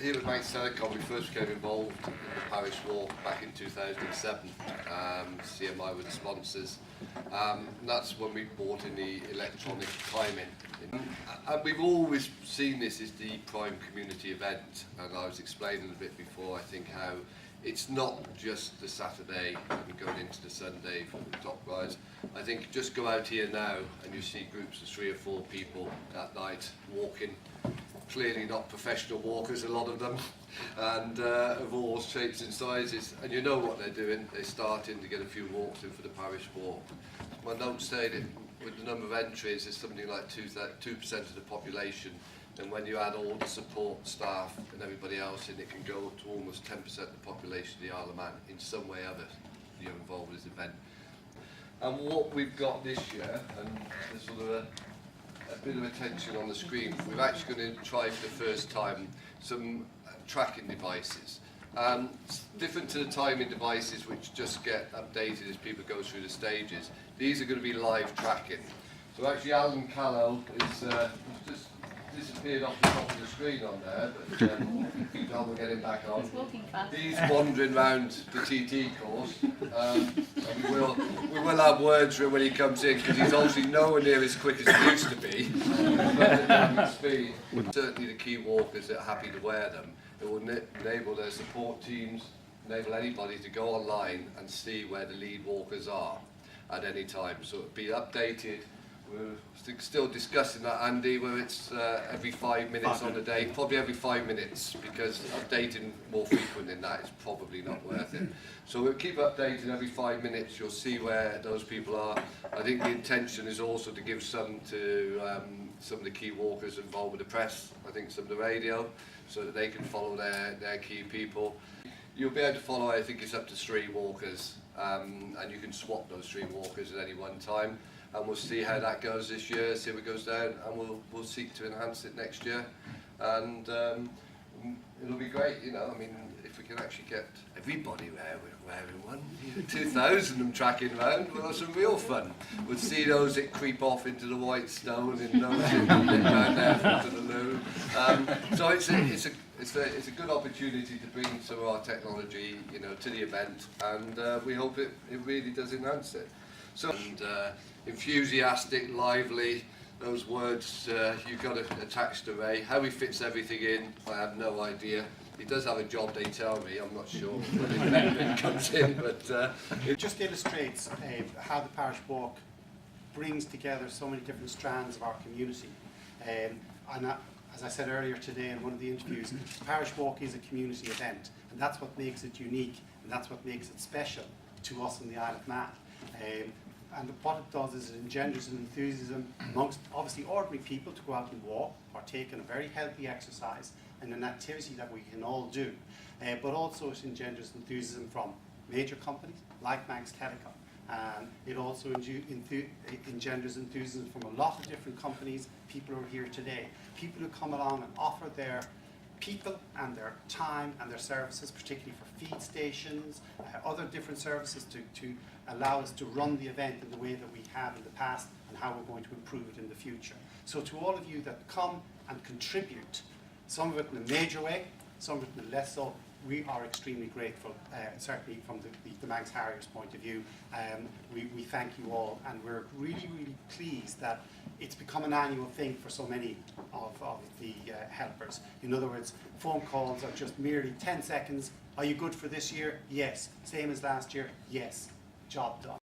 here at Manx Telecom, we first became involved in the parish walk back in 2007. CMI were the sponsors. And that's when we brought in the electronic timing. And we've always seen this as the prime community event. And I was explaining a bit before, I think, how it's not just the Saturday and going into the Sunday for the top rise. I think just go out here now and you see groups of 3 or 4 people at night walking. Clearly not professional walkers, a lot of them, and of all shapes and sizes. And you know what they're doing. They're starting to get a few walks in for the parish walk. My notes say that with the number of entries, it's something like 2% of the population. And when you add all the support staff and everybody else in, it can go to almost 10% of the population of the Isle of Man in some way or other you're involved with this event. And what we've got this year, and there's sort of a bit of attention on the screen, we're actually going to try for the first time some tracking devices. Different to the timing devices which just get updated as people go through the stages, these are going to be live tracking. So actually Alan Callow is just disappeared off the top of the screen on there, but John will get him back on. He's walking fast. He's wandering round the TT course. And we will have words for him when he comes in, because he's obviously nowhere near as quick as he used to be. Speed. Certainly the key walkers that are happy to wear them, it will enable their support teams, enable anybody to go online and see where the lead walkers are at any time. So it'll be updated. We're still discussing that, Andy, where it's every 5 minutes on the day, probably every 5 minutes, because updating more frequent than that is probably not worth it. So we'll keep updating every 5 minutes. You'll see where those people are. I think the intention is also to give some to some of the key walkers involved with the press, I think some of the radio, so that they can follow their key people. You'll be able to follow, I think it's up to 3 walkers, and you can swap those 3 walkers at any one time. And we'll see how that goes this year, see if it goes down, and we'll seek to enhance it next year. And it'll be great, you know. I mean, if we can actually get everybody wearing one, 2,000 of them tracking around, we'll have some real fun. We'll see those that creep off into the White Stone and those that get down there into the loo. So it's a good opportunity to bring some of our technology, you know, to the event, and we hope it really does enhance it. So, enthusiastic, lively, those words you've got to attach to Ray. How he fits everything in, I have no idea. He does have a job, they tell me, I'm not sure when it comes in, but it just illustrates how the parish walk brings together so many different strands of our community. As I said earlier today in one of the interviews, the parish walk is a community event, and that's what makes it unique, and that's what makes it special to us in the Isle of Man. And what it does is it engenders an enthusiasm amongst obviously ordinary people to go out and walk, partake in a very healthy exercise and an activity that we can all do. But also it engenders enthusiasm from major companies like Manx Telecom. And it also engenders enthusiasm from a lot of different companies, people who are here today. People who come along and offer their people and their time and their services, particularly for feed stations, other different services to allow us to run the event in the way that we have in the past and how we're going to improve it in the future. So to all of you that come and contribute, some of it in a major way, some of it in a less so, we are extremely grateful, certainly from the Manx Harriers' point of view. We thank you all, and we're really, really pleased that it's become an annual thing for so many of the helpers. In other words, phone calls are just merely 10 seconds. Are you good for this year? Yes. Same as last year? Yes. Job done.